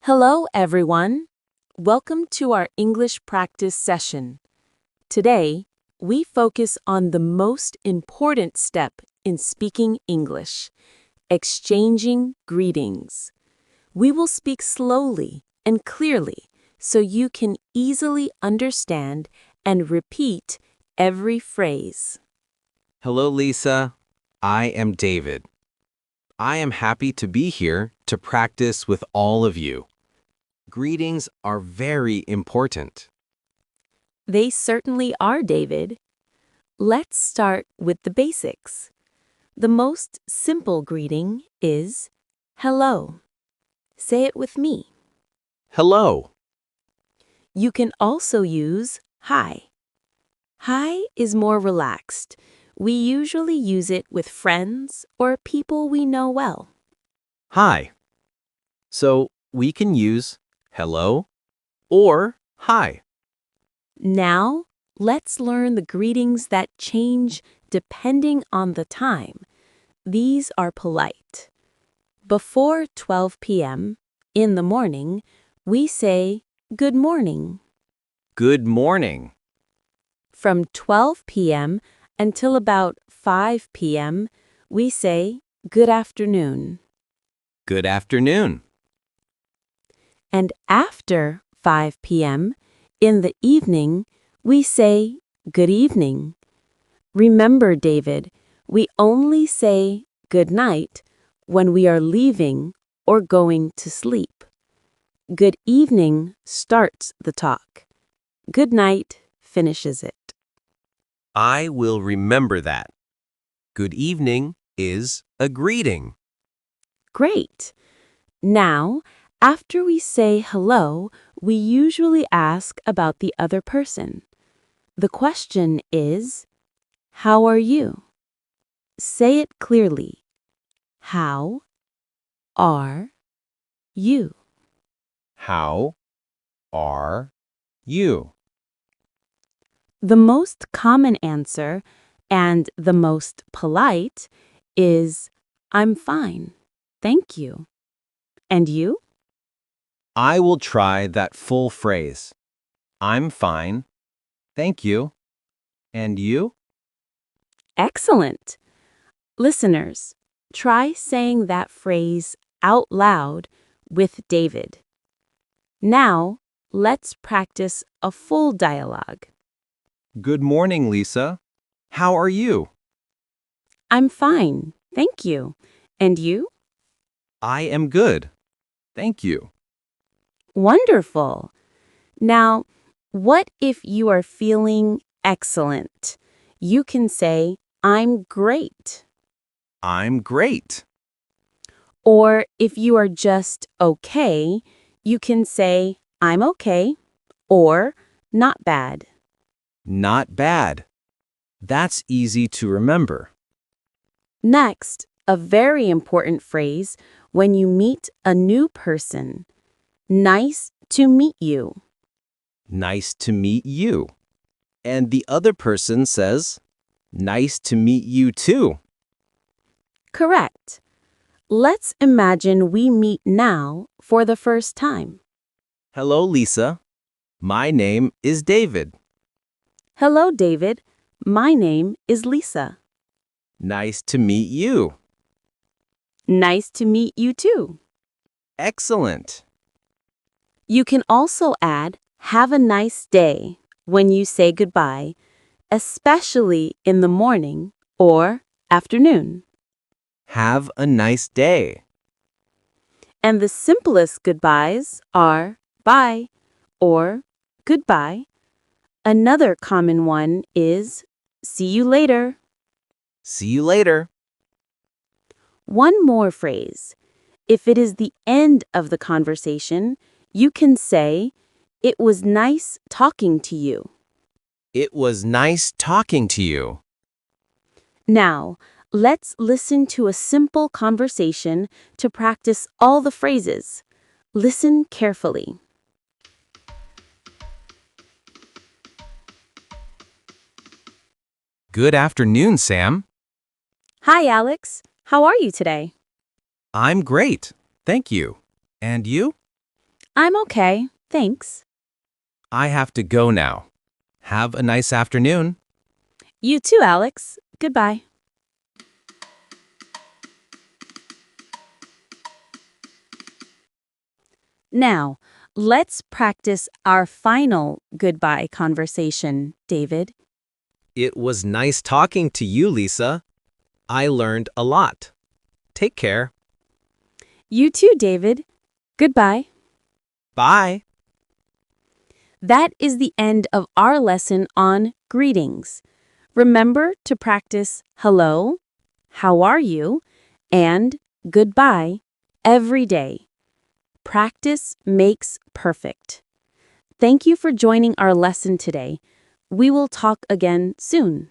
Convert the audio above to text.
Hello, everyone. Welcome to our English practice session. Today, we focus on the most important step in speaking English, exchanging greetings. We will speak slowly and clearly so you can easily understand and repeat every phrase. Hello, Lisa. I am David. I am happy to be here to practice with all of you. Greetings are very important. They certainly are, David. Let's start with the basics. The most simple greeting is hello. Say it with me. Hello. You can also use hi. Hi is more relaxed. We usually use it with friends or people we know well. Hi. So we can use hello or hi. Now, let's learn the greetings that change depending on the time. These are polite. Before 12 p.m., in the morning, we say good morning. Good morning. From 12 p.m. until about 5 p.m., we say good afternoon. Good afternoon. And after 5 p.m., in the evening, we say good evening. Remember, David, we only say good night when we are leaving or going to sleep. Good evening starts the talk. Good night finishes it. I will remember that. Good evening is a greeting. Great. Now, after we say hello, we usually ask about the other person. The question is, how are you? Say it clearly. How are you? How are you? The most common answer and the most polite is, I'm fine. Thank you. And you? I will try that full phrase. I'm fine. Thank you. And you? Excellent. Listeners, try saying that phrase out loud with David. Now, let's practice a full dialogue. Good morning, Lisa. How are you? I'm fine. Thank you. And you? I am good. Thank you. Wonderful. Now, what if you are feeling excellent? You can say, I'm great. I'm great. Or if you are just okay, you can say, I'm okay, or not bad. Not bad. That's easy to remember. Next, a very important phrase when you meet a new person. Nice to meet you. Nice to meet you. And the other person says, nice to meet you too. Correct. Let's imagine we meet now for the first time. Hello, Lisa. My name is David. Hello, David. My name is Lisa. Nice to meet you. Nice to meet you too. Excellent. You can also add, have a nice day when you say goodbye, especially in the morning or afternoon. Have a nice day. And the simplest goodbyes are bye or goodbye. Another common one is see you later. See you later. One more phrase. If it is the end of the conversation, you can say, it was nice talking to you. It was nice talking to you. Now, let's listen to a simple conversation to practice all the phrases. Listen carefully. Good afternoon, Sam. Hi, Alex. How are you today? I'm great. Thank you. And you? I'm okay, thanks. I have to go now. Have a nice afternoon. You too, Alex. Goodbye. Now, let's practice our final goodbye conversation, David. It was nice talking to you, Lisa. I learned a lot. Take care. You too, David. Goodbye. Bye. That is the end of our lesson on greetings. Remember to practice hello, how are you, and goodbye every day. Practice makes perfect. Thank you for joining our lesson today. We will talk again soon.